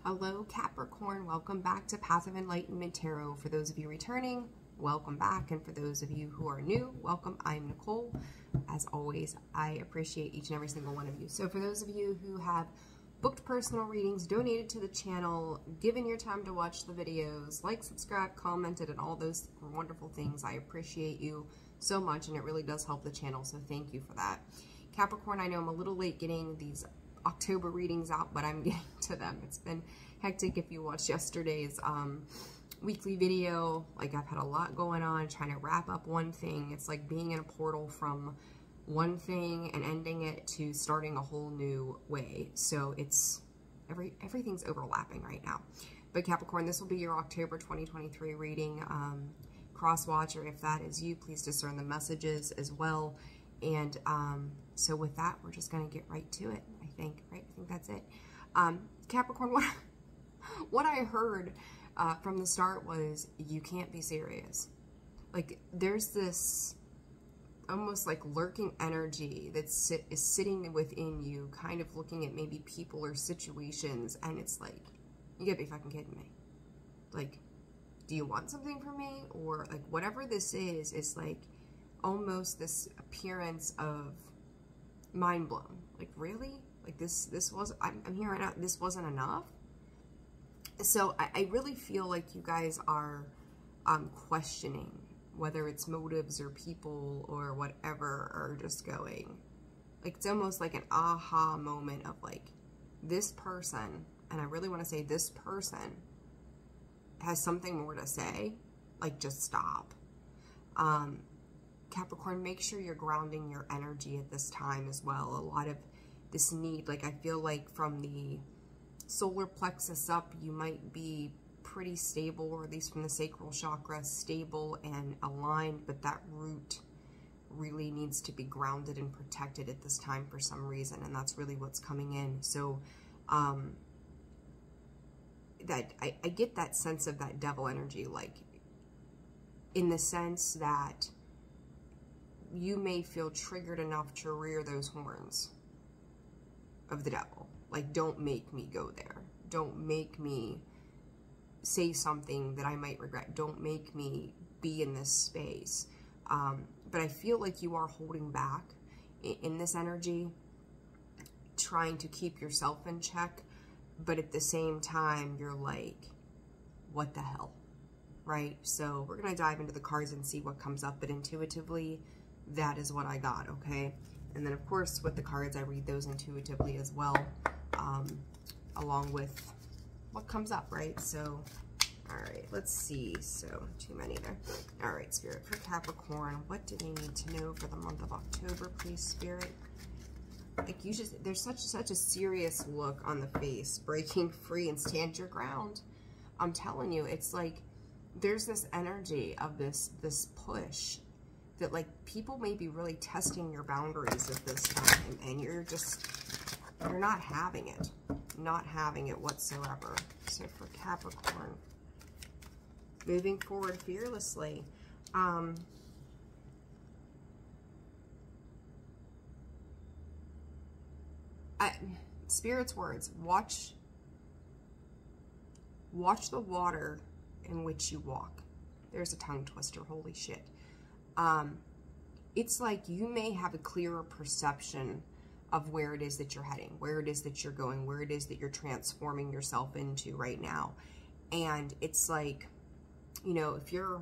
Hello Capricorn, welcome back to Path of Enlightenment Tarot. For those of you returning, welcome back, and for those of you who are new, welcome. I'm Nicole. As always, I appreciate each and every single one of you. So for those of you who have booked personal readings, donated to the channel, given your time to watch the videos, like, subscribe, commented, and all those wonderful things, I appreciate you so much, and it really does help the channel, so thank you for that. Capricorn, I know I'm a little late getting these October readings out, but I'm getting to them. It's been hectic. If you watched yesterday's weekly video, like, I've had a lot going on trying to wrap up one thing. It's like being in a portal from one thing and ending it to starting a whole new way. So it's everything's overlapping right now. But Capricorn, this will be your October 2023 reading. Cross watch, or if that is you, please discern the messages as well. And so with that, we're just going to get right to it, I think, right? I think that's it. Capricorn, what I heard from the start was, you can't be serious. Like, there's this almost like lurking energy that is sitting within you, kind of looking at maybe people or situations, and it's like, you gotta be fucking kidding me. Like, do you want something from me? Or like, whatever this is like almost this appearance of mind blown. Like, really? Like, this was, I'm here right now, this wasn't enough? So I really feel like you guys are questioning whether it's motives or people or whatever, or just going, like, it's almost like an aha moment of like, this person, and I really want to say this person, has something more to say. Like, just stop. Capricorn, make sure you're grounding your energy at this time as well. A lot of this need, like, I feel like from the solar plexus up, you might be pretty stable, or at least from the sacral chakra, stable and aligned, but that root really needs to be grounded and protected at this time for some reason, and that's really what's coming in. So that I get that sense of that devil energy, like, in the sense that you may feel triggered enough to rear those horns of the devil. Like, don't make me go there. Don't make me say something that I might regret. Don't make me be in this space. But I feel like you are holding back in this energy, trying to keep yourself in check. But at the same time, you're like, what the hell? Right? So we're going to dive into the cards and see what comes up. But intuitively, that is what I got, okay? And then, of course, with the cards, I read those intuitively as well, along with what comes up, right? So, all right, let's see. So, too many there. All right, Spirit, for Capricorn, what do they need to know for the month of October, please, Spirit? Like, you just, there's such a serious look on the face. Breaking free and stand your ground. I'm telling you, it's like there's this energy of this push that, like, people may be really testing your boundaries at this time, and you're not having it. Not having it whatsoever. So for Capricorn, moving forward fearlessly. Spirit's words, watch the water in which you walk. There's a tongue twister, holy shit. It's like you may have a clearer perception of where it is that you're heading, where it is that you're going, where it is that you're transforming yourself into right now. And it's like, you know, if you're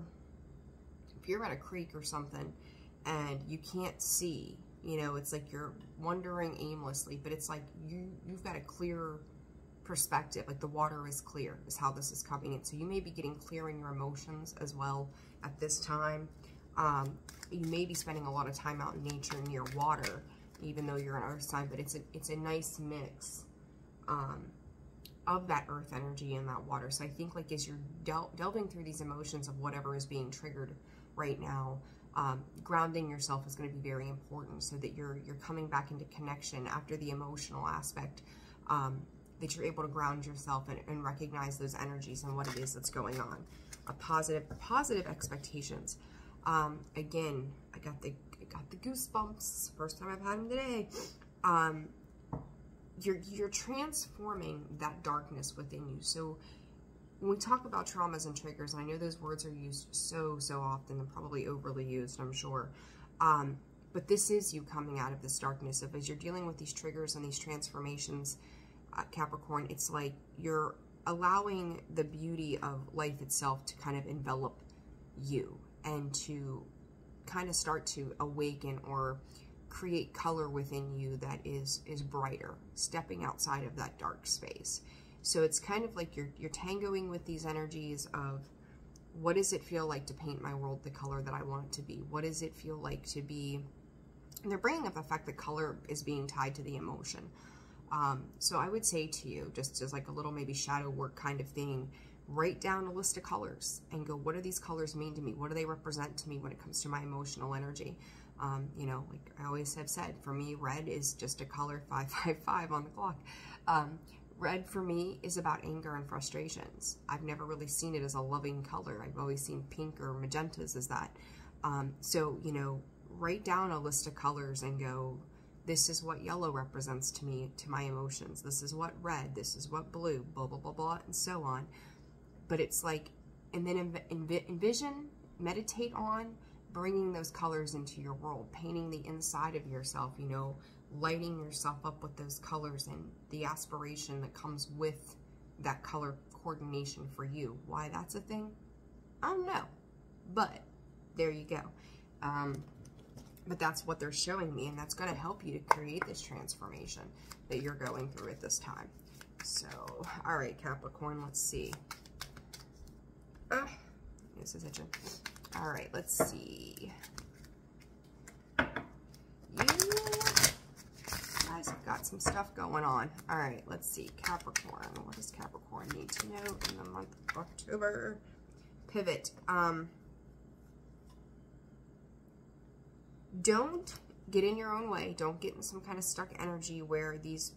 at a creek or something and you can't see, you know, it's like you're wandering aimlessly, but it's like you've got a clear perspective, like the water is clear, is how this is coming in. So you may be getting clear in your emotions as well at this time. You may be spending a lot of time out in nature near water, even though you're an earth sign, but it's a nice mix of that earth energy and that water. So I think, like, as you're delving through these emotions of whatever is being triggered right now, grounding yourself is going to be very important, so that you're coming back into connection after the emotional aspect, that you're able to ground yourself and recognize those energies and what it is that's going on. Positive expectations. Again, I got the goosebumps. First time I've had them today. you're transforming that darkness within you. So when we talk about traumas and triggers, and I know those words are used so often and probably overly used, I'm sure. But this is you coming out of this darkness of, as you're dealing with these triggers and these transformations, Capricorn, it's like you're allowing the beauty of life itself to kind of envelop you and to kind of start to awaken or create color within you that is brighter, stepping outside of that dark space. So it's kind of like you're tangoing with these energies of, what does it feel like to paint my world the color that I want it to be? What does it feel like to be, and they're bringing up the fact that color is being tied to the emotion. So I would say to you, just as like a little maybe shadow work kind of thing, write down a list of colors and go, what do these colors mean to me? What do they represent to me when it comes to my emotional energy? You know, like I always have said, for me, red is just a color, 555 on the clock. Red for me is about anger and frustrations. I've never really seen it as a loving color. I've always seen pink or magentas as that. So, you know, write down a list of colors and go, this is what yellow represents to me, to my emotions. This is what red, this is what blue, blah, blah, blah, blah, and so on. But it's like, and then envision, meditate on bringing those colors into your world, painting the inside of yourself, you know, lighting yourself up with those colors and the aspiration that comes with that color coordination for you. Why that's a thing, I don't know, but there you go. But that's what they're showing me, and that's going to help you to create this transformation that you're going through at this time. So, all right, Capricorn, let's see. This is itching. All right, let's see. You guys have got some stuff going on. All right, let's see. Capricorn. What does Capricorn need to know in the month of October? Pivot. Don't get in your own way. Don't get in some kind of stuck energy where these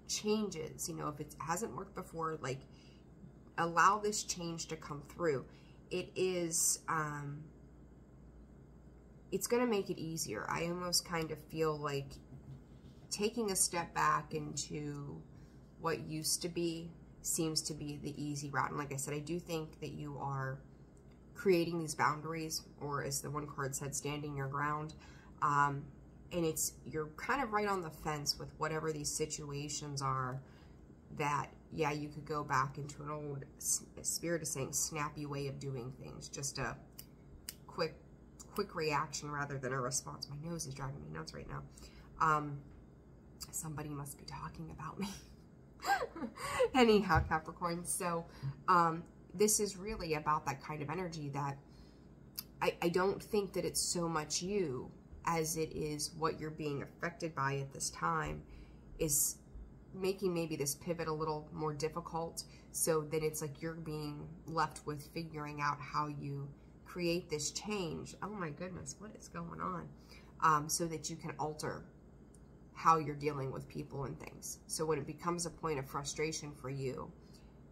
changes, you know, if it hasn't worked before, like, allow this change to come through. It is, it's going to make it easier. I almost kind of feel like taking a step back into what used to be seems to be the easy route. And like I said, I do think that you are creating these boundaries, or as the one card said, standing your ground. And you're kind of right on the fence with whatever these situations are that, yeah, you could go back into an old, Spirit is saying, snappy way of doing things. Just a quick reaction rather than a response. My nose is driving me nuts right now. Somebody must be talking about me. Anyhow, Capricorn, so this is really about that kind of energy that I don't think that it's so much you as it is what you're being affected by at this time is making maybe this pivot a little more difficult, so that it's like you're being left with figuring out how you create this change. Oh my goodness, what is going on? So that you can alter how you're dealing with people and things. So when it becomes a point of frustration for you,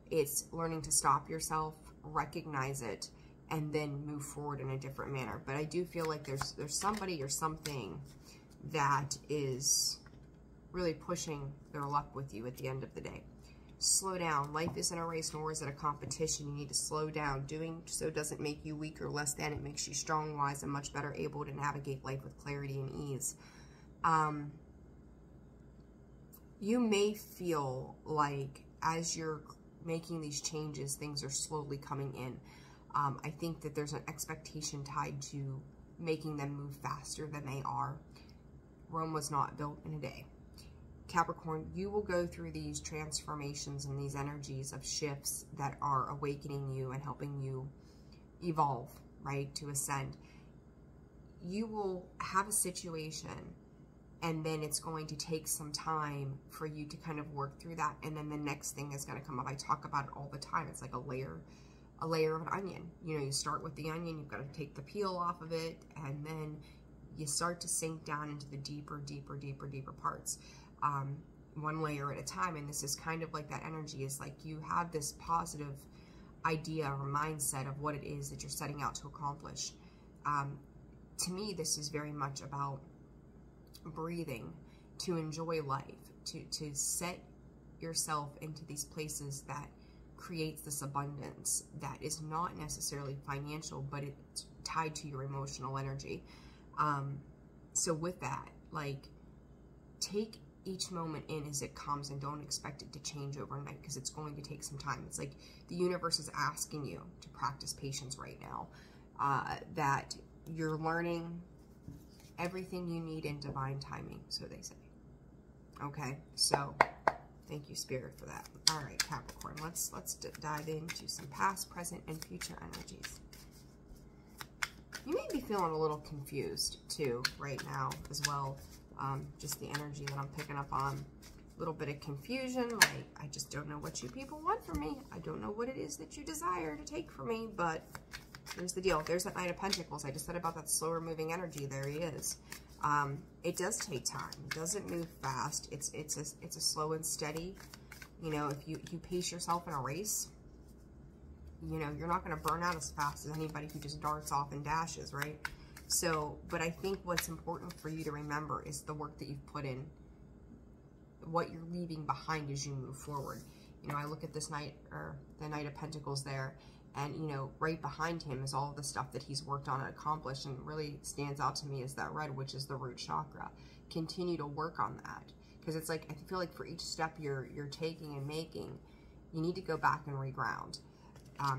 it's learning to stop yourself, recognize it, and then move forward in a different manner. But I do feel like there's somebody or something that is really pushing their luck with you at the end of the day. Slow down. Life isn't a race, nor is it a competition. You need to slow down. Doing so doesn't make you weak or less than. It makes you strong, wise, and much better able to navigate life with clarity and ease. You may feel like as you're making these changes, things are slowly coming in. I think that there's an expectation tied to making them move faster than they are. Rome was not built in a day. Capricorn, you will go through these transformations and these energies of shifts that are awakening you and helping you evolve, right, to ascend. You will have a situation, and then it's going to take some time for you to kind of work through that, and then the next thing is going to come up. I talk about it all the time. It's like a layer of an onion. You know, you start with the onion, you've got to take the peel off of it, and then you start to sink down into the deeper parts. One layer at a time. And this is kind of like that energy is like you have this positive idea or mindset of what it is that you're setting out to accomplish. To me, this is very much about breathing, to enjoy life, to set yourself into these places that creates this abundance that is not necessarily financial, but it's tied to your emotional energy. So with that, like, take each moment in as it comes and don't expect it to change overnight, because it's going to take some time. It's like the universe is asking you to practice patience right now, that you're learning everything you need in divine timing, so they say. Okay, so thank you, Spirit, for that. All right, Capricorn, let's dive into some past, present, and future energies. You may be feeling a little confused too right now as well. Just the energy that I'm picking up on. A little bit of confusion, like, I just don't know what you people want from me. I don't know what it is that you desire to take from me, but here's the deal. There's that Knight of Pentacles. I just said about that slower moving energy. There he is. It does take time. It doesn't move fast. It's a slow and steady. You know, if you pace yourself in a race, you know, you're not going to burn out as fast as anybody who just darts off and dashes, right? So, but I think what's important for you to remember is the work that you've put in, what you're leaving behind as you move forward. You know, I look at this Knight, or the Knight of Pentacles there, and, you know, right behind him is all the stuff that he's worked on and accomplished, and really stands out to me is that red, which is the root chakra. Continue to work on that, because it's like, I feel like for each step you're taking and making, you need to go back and reground,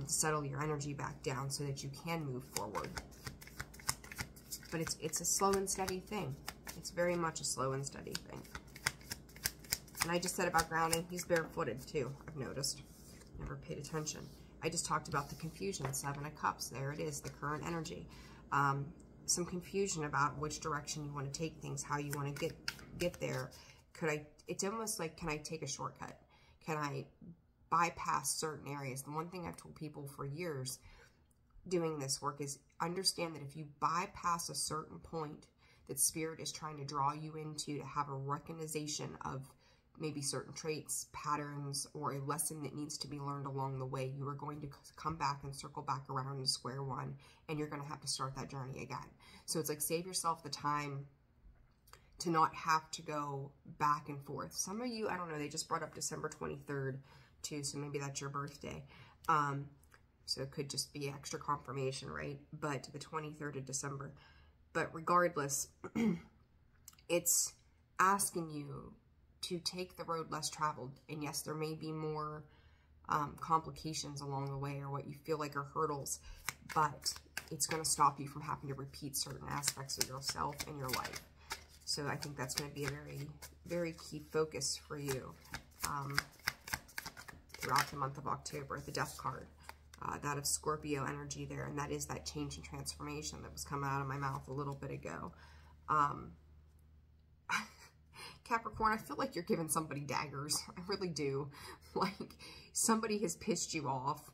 settle your energy back down so that you can move forward. But it's a slow and steady thing. It's very much a slow and steady thing. And I just said about grounding, he's barefooted too, I've noticed. Never paid attention. I just talked about the confusion, 7 of Cups. There it is, the current energy. Some confusion about which direction you want to take things, how you want to get there. It's almost like, can I take a shortcut? Can I bypass certain areas? The one thing I've told people for years doing this work is understand that if you bypass a certain point that Spirit is trying to draw you into, to have a recognition of maybe certain traits, patterns, or a lesson that needs to be learned along the way, you are going to come back and circle back around to square one, and you're going to have to start that journey again. So it's like, save yourself the time to not have to go back and forth. Some of you, I don't know, they just brought up December 23rd too, so maybe that's your birthday. So it could just be extra confirmation, right? But the 23rd of December. But regardless, it's asking you to take the road less traveled. And yes, there may be more complications along the way, or what you feel like are hurdles, but it's going to stop you from having to repeat certain aspects of yourself and your life. So I think that's going to be a very, very key focus for you throughout the month of October. The Death card, that of Scorpio energy there, and that is that change and transformation that was coming out of my mouth a little bit ago. Capricorn, I feel like you're giving somebody daggers. I really do. Like, somebody has pissed you off,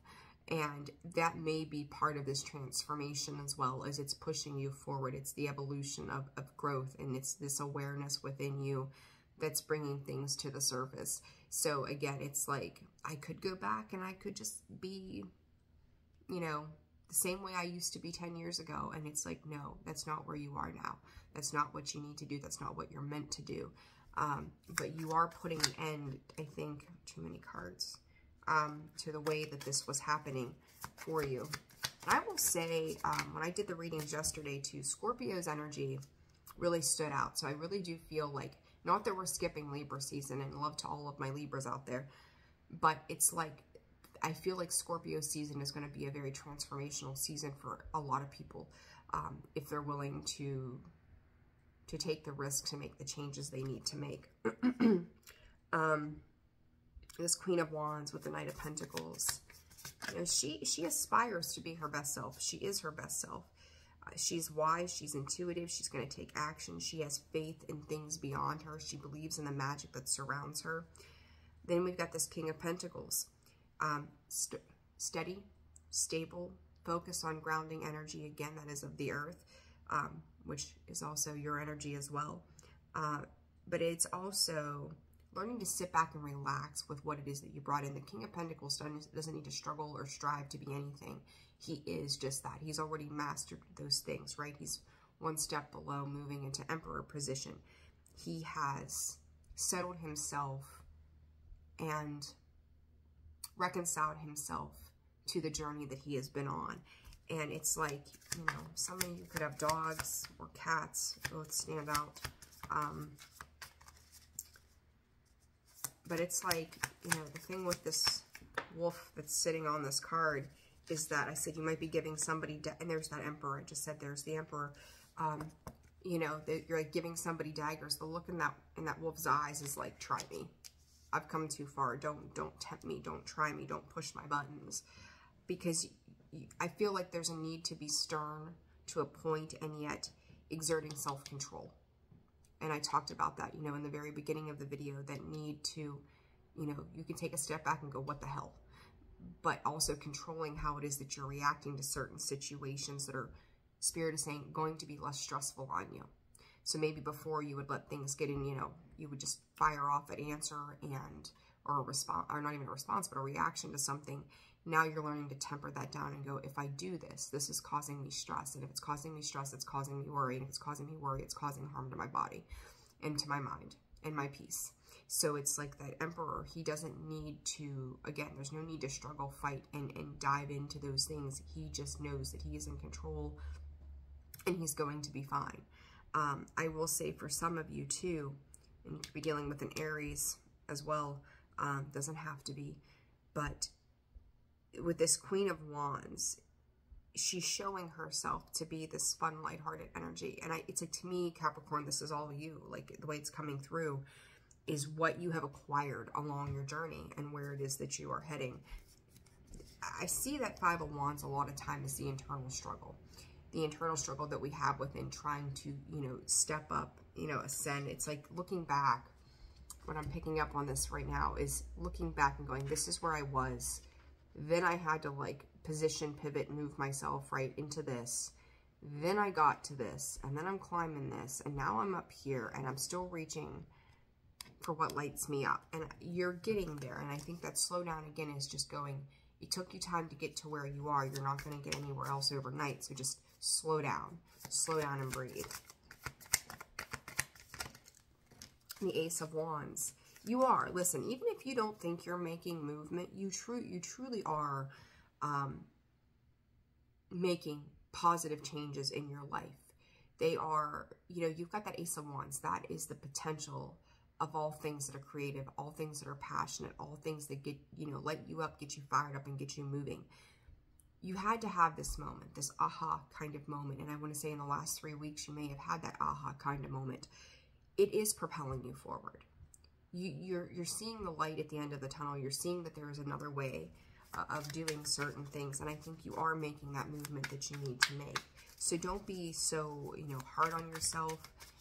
and that may be part of this transformation as well, as it's pushing you forward. It's the evolution of growth, and it's this awareness within you that's bringing things to the surface. So again, it's like, I could go back and I could just be, you know, the same way I used to be 10 years ago. And it's like, no, that's not where you are now. That's not what you need to do. That's not what you're meant to do. But you are putting an end, I think, too many cards, to the way that this was happening for you. And I will say, when I did the readings yesterday too, Scorpio's energy really stood out. So I really do feel like, not that we're skipping Libra season, and love to all of my Libras out there, but it's like, I feel like Scorpio season is going to be a very transformational season for a lot of people, if they're willing to take the risk to make the changes they need to make. This Queen of Wands with the Knight of Pentacles, you know, she aspires to be her best self. She is her best self. She's wise, she's intuitive, she's going to take action. She has faith in things beyond her. She believes in the magic that surrounds her. Then we've got this King of Pentacles. Steady, stable, focus on grounding energy. Again, that is of the earth, which is also your energy as well. But it's also learning to sit back and relax with what it is that you brought in. The King of Pentacles doesn't need to struggle or strive to be anything. He is just that. He's already mastered those things, right? He's one step below moving into Emperor position. He has settled himself and reconciled himself to the journey that he has been on. And it's like, you know, some of you could have dogs or cats, both stand out. But it's like, you know, the thing with this wolf that's sitting on this card is that I said you might be giving somebody, and there's that Emperor. I just said there's the Emperor. You know, you're like giving somebody daggers. The look in that wolf's eyes is like, try me. I've come too far. Don't tempt me. Don't try me. Don't push my buttons. Because I feel like there's a need to be stern to a point and yet exerting self-control. And I talked about that, you know, in the very beginning of the video, that need to, you know, you can take a step back and go, what the hell? But also controlling how it is that you're reacting to certain situations that are, Spirit is saying, going to be less stressful on you. So maybe before you would let things get in, you know, you would just fire off an answer or a response, or not even a response, but a reaction to something. Now you're learning to temper that down and go, if I do this, this is causing me stress. And if it's causing me stress, it's causing me worry. And if it's causing me worry, it's causing harm to my body and to my mind and my peace. So it's like that Emperor, he doesn't need to, again, there's no need to struggle, fight, and dive into those things. He just knows that he is in control and he's going to be fine. I will say for some of you too, and you could be dealing with an Aries as well, doesn't have to be, but with this Queen of Wands, she's showing herself to be this fun, lighthearted energy. And it's like, to me, Capricorn, this is all you. Like, the way it's coming through is what you have acquired along your journey and where it is that you are heading. I see that Five of Wands a lot of time as the internal struggle. The internal struggle that we have within trying to, you know, step up, you know, ascend. It's like looking back. What I'm picking up on this right now is looking back and going, this is where I was. Then I had to like position, pivot, move myself right into this. Then I got to this, and then I'm climbing this, and now I'm up here, and I'm still reaching for what lights me up. And you're getting there, and I think that slow down again is just going, it took you time to get to where you are. You're not going to get anywhere else overnight, so just slow down and breathe. The Ace of Wands. You are, listen, even if you don't think you're making movement, you truly are making positive changes in your life. They are, you know, you've got that Ace of Wands. That is the potential of all things that are creative, all things that are passionate, all things that get, you know, light you up, get you fired up, and get you moving. You had to have this moment, this aha kind of moment. And I want to say in the last 3 weeks, you may have had that aha kind of moment. It is propelling you forward. You're seeing the light at the end of the tunnel. You're seeing that there is another way of doing certain things. And I think you are making that movement that you need to make. So don't be so, you know, hard on yourself,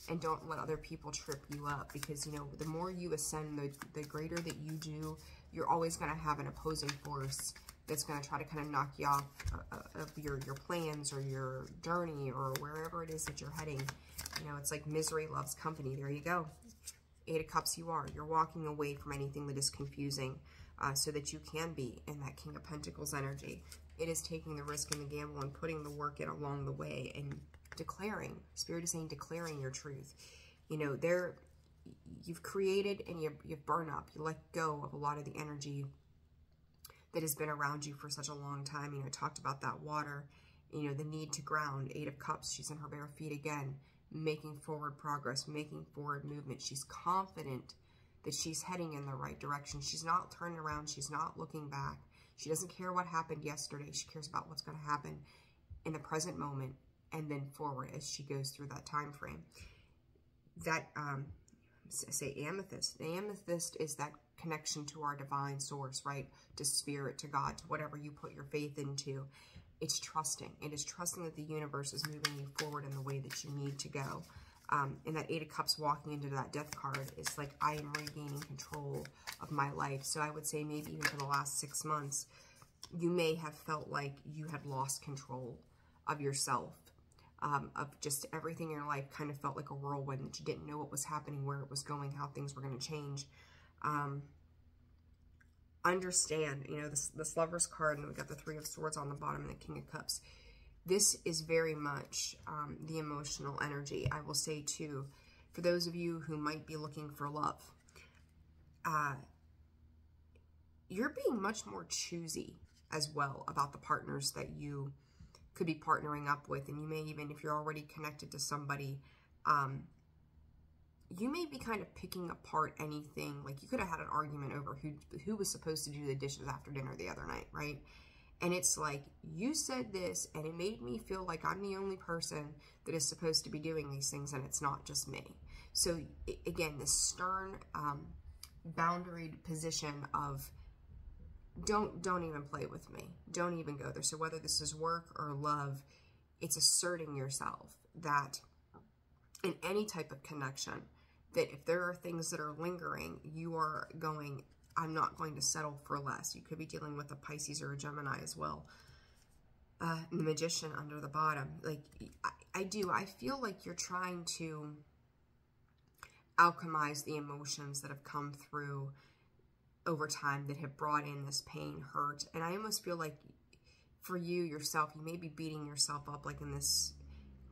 and don't let other people trip you up, because, you know, the more you ascend, the greater that you do, you're always going to have an opposing force that's going to try to kind of knock you off of your plans or your journey or wherever it is that you're heading. You know, it's like misery loves company. There you go. Eight of Cups, you're walking away from anything that is confusing so that you can be in that King of Pentacles energy. It is taking the risk and the gamble and putting the work in along the way and declaring. Spirit is saying declaring your truth. You know, you've created and you've burned up. You let go of a lot of the energy that has been around you for such a long time. You know, I talked about that water, you know, the need to ground. Eight of Cups, she's in her bare feet again, making forward progress, making forward movement. She's confident that she's heading in the right direction. She's not turning around. She's not looking back. She doesn't care what happened yesterday. She cares about what's going to happen in the present moment and then forward as she goes through that time frame. That, say amethyst. The amethyst is that connection to our divine source, right? To spirit, to God, to whatever you put your faith into. It's trusting. It is trusting that the universe is moving you forward in the way that you need to go. And that Eight of Cups walking into that Death card is like, I am regaining control of my life. So I would say maybe even for the last 6 months, you may have felt like you had lost control of yourself, of just everything in your life kind of felt like a whirlwind, that you didn't know what was happening, where it was going, how things were going to change. Understand, you know, this Lover's card, and we got the Three of Swords on the bottom and the King of Cups. This is very much the emotional energy. I will say too, for those of you who might be looking for love, you're being much more choosy as well about the partners that you could be partnering up with. And you may even, if you're already connected to somebody, you may be kind of picking apart anything. Like, you could have had an argument over who was supposed to do the dishes after dinner the other night, right? And it's like, you said this, and it made me feel like I'm the only person that is supposed to be doing these things, and it's not just me. So, again, this stern, boundaried position of, don't even play with me. Don't even go there. So whether this is work or love, it's asserting yourself that in any type of connection, that if there are things that are lingering, you are going, I'm not going to settle for less. You could be dealing with a Pisces or a Gemini as well. The Magician under the bottom. Like, I feel like you're trying to alchemize the emotions that have come through over time that have brought in this pain, hurt. And I almost feel like for you yourself, you may be beating yourself up like in this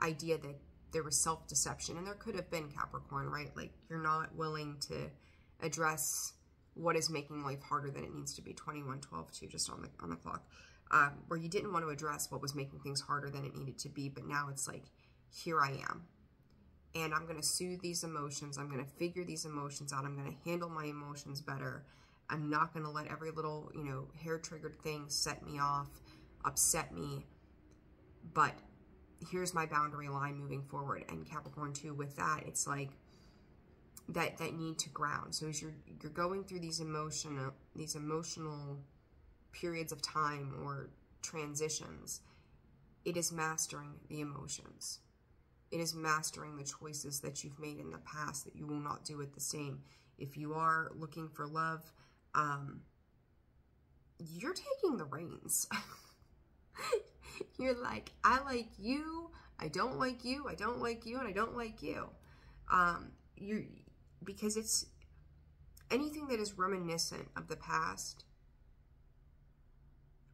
idea that there was self-deception, and there could have been, Capricorn, right? Like, you're not willing to address what is making life harder than it needs to be. 21/12/2 just on the clock, where you didn't want to address what was making things harder than it needed to be, but now it's like, here I am, and I'm going to soothe these emotions. I'm going to figure these emotions out. I'm going to handle my emotions better. I'm not going to let every little, hair-triggered thing set me off, upset me. But here's my boundary line moving forward. And Capricorn too, with that, it's like that need to ground. So as you're going through these emotional periods of time or transitions, it is mastering the emotions. It is mastering the choices that you've made in the past, that you will not do it the same. If you are looking for love, you're taking the reins. You're like, I like you, I don't like you, I don't like you, and I don't like you. Because it's anything that is reminiscent of the past,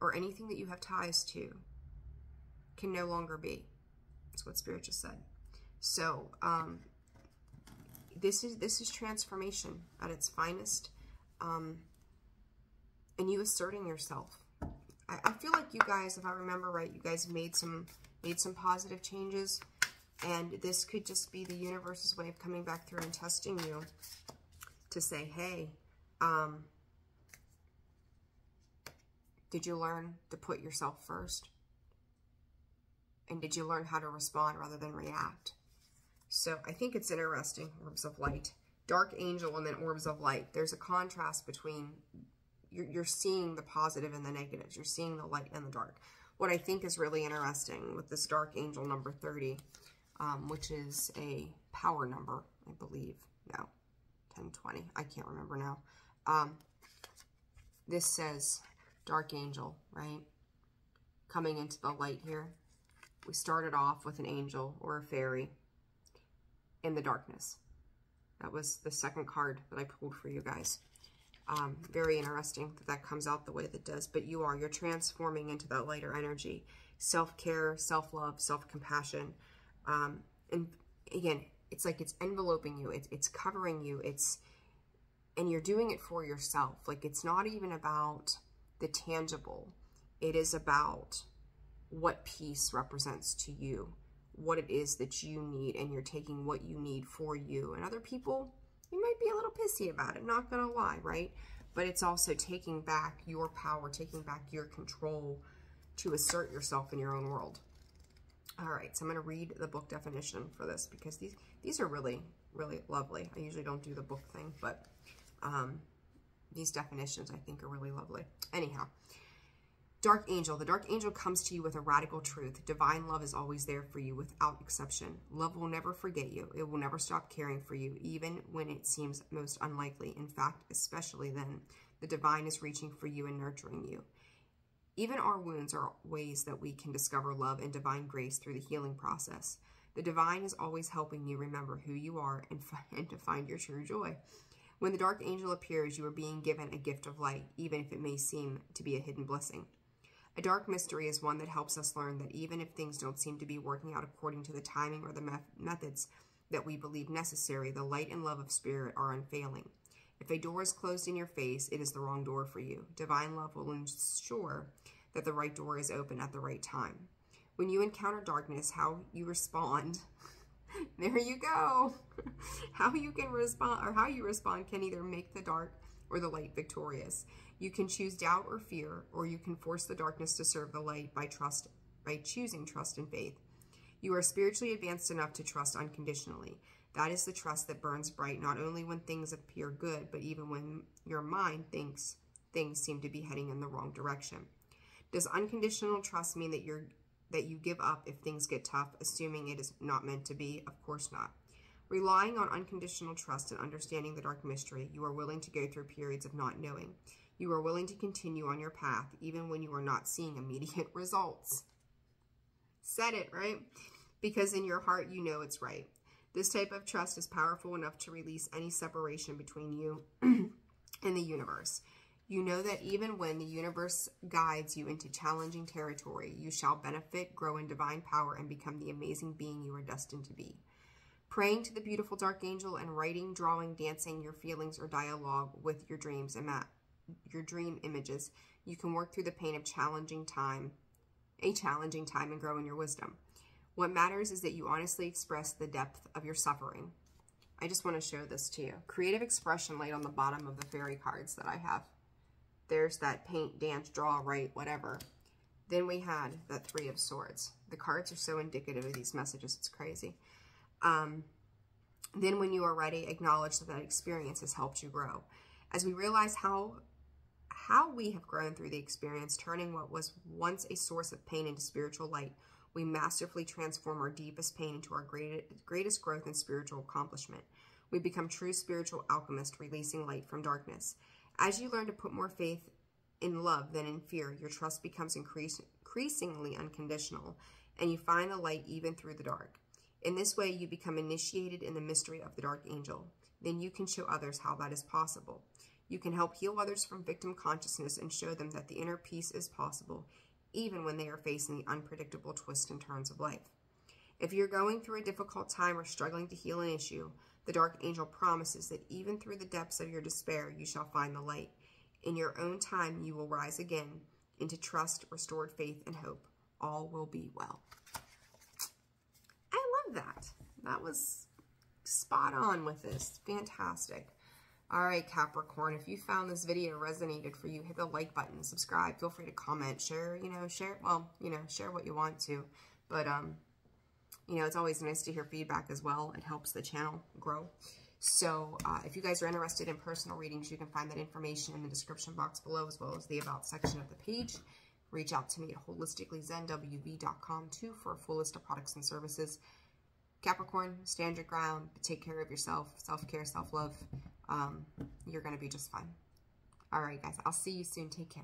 or anything that you have ties to, can no longer be. That's what Spirit just said. So, this is transformation at its finest. And you asserting yourself. I feel like you guys, if I remember right, you guys made some positive changes, and this could just be the universe's way of coming back through and testing you to say, hey, did you learn to put yourself first? And did you learn how to respond rather than react? So I think it's interesting, orbs of light. Dark angel and then orbs of light. There's a contrast between, you're seeing the positive and the negatives. You're seeing the light and the dark. What I think is really interesting with this dark angel number 30, which is a power number, I believe. No, 1020. I can't remember now. This says dark angel, right? Coming into the light here. We started off with an angel or a fairy in the darkness. That was the second card that I pulled for you guys. Very interesting that comes out the way that it does. But you're transforming into that lighter energy. Self-care, self-love, self-compassion. And again, it's like it's enveloping you. It's covering you. And you're doing it for yourself. Like, it's not even about the tangible. It is about what peace represents to you, what it is that you need, and you're taking what you need for you. And other people, you might be a little pissy about it, not gonna lie, right? But it's also taking back your power, taking back your control to assert yourself in your own world. All right, so I'm gonna read the book definition for this because these are really, really lovely. I usually don't do the book thing, but these definitions I think are really lovely. Anyhow. Dark angel. The dark angel comes to you with a radical truth. Divine love is always there for you without exception. Love will never forget you. It will never stop caring for you, even when it seems most unlikely. In fact, especially then, the divine is reaching for you and nurturing you. Even our wounds are ways that we can discover love and divine grace through the healing process. The divine is always helping you remember who you are and to find your true joy. When the dark angel appears, you are being given a gift of light, even if it may seem to be a hidden blessing. A dark mystery is one that helps us learn that even if things don't seem to be working out according to the timing or the methods that we believe necessary, the light and love of spirit are unfailing. If a door is closed in your face, it is the wrong door for you. Divine love will ensure that the right door is open at the right time. When you encounter darkness, how you respond, there you go. How you respond can either make the dark or the light victorious. You can choose doubt or fear, or you can force the darkness to serve the light by choosing trust and faith. You are spiritually advanced enough to trust unconditionally. That is the trust that burns bright not only when things appear good, but even when your mind thinks things seem to be heading in the wrong direction. Does unconditional trust mean that you give up if things get tough, assuming it is not meant to be? Of course not. Relying on unconditional trust and understanding the dark mystery, you are willing to go through periods of not knowing. You are willing to continue on your path, even when you are not seeing immediate results. Said it, right? Because in your heart, you know it's right. This type of trust is powerful enough to release any separation between you and the universe. You know that even when the universe guides you into challenging territory, you shall benefit, grow in divine power, and become the amazing being you are destined to be. Praying to the beautiful dark angel and writing, drawing, dancing your feelings or dialogue with your dreams and your dream images, you can work through the pain of a challenging time and grow in your wisdom. What matters is that you honestly express the depth of your suffering. I just want to show this to you. Creative expression light on the bottom of the fairy cards that I have. There's that paint, dance, draw, write, whatever. Then we had that Three of Swords. The cards are so indicative of these messages. It's crazy. Then when you are ready, acknowledge that experience has helped you grow. As we realize how we have grown through the experience, turning what was once a source of pain into spiritual light, we masterfully transform our deepest pain into our greatest growth and spiritual accomplishment. We become true spiritual alchemists, releasing light from darkness. As you learn to put more faith in love than in fear, your trust becomes increasingly unconditional, and you find the light even through the dark. In this way, you become initiated in the mystery of the dark angel. Then you can show others how that is possible. You can help heal others from victim consciousness and show them that the inner peace is possible, even when they are facing the unpredictable twists and turns of life. If you're going through a difficult time or struggling to heal an issue, the dark angel promises that even through the depths of your despair, you shall find the light. In your own time, you will rise again into trust, restored faith, and hope. All will be well. I love that. That was spot on with this. Fantastic. All right, Capricorn, if you found this video resonated for you, hit the like button, subscribe, feel free to comment, share what you want to. But, it's always nice to hear feedback as well. It helps the channel grow. So if you guys are interested in personal readings, you can find that information in the description box below, as well as the About section of the page. Reach out to me at holisticallyzenwv.com too for a full list of products and services. Capricorn, stand your ground, take care of yourself, self-care, self-love. You're going to be just fine. All right, guys, I'll see you soon. Take care.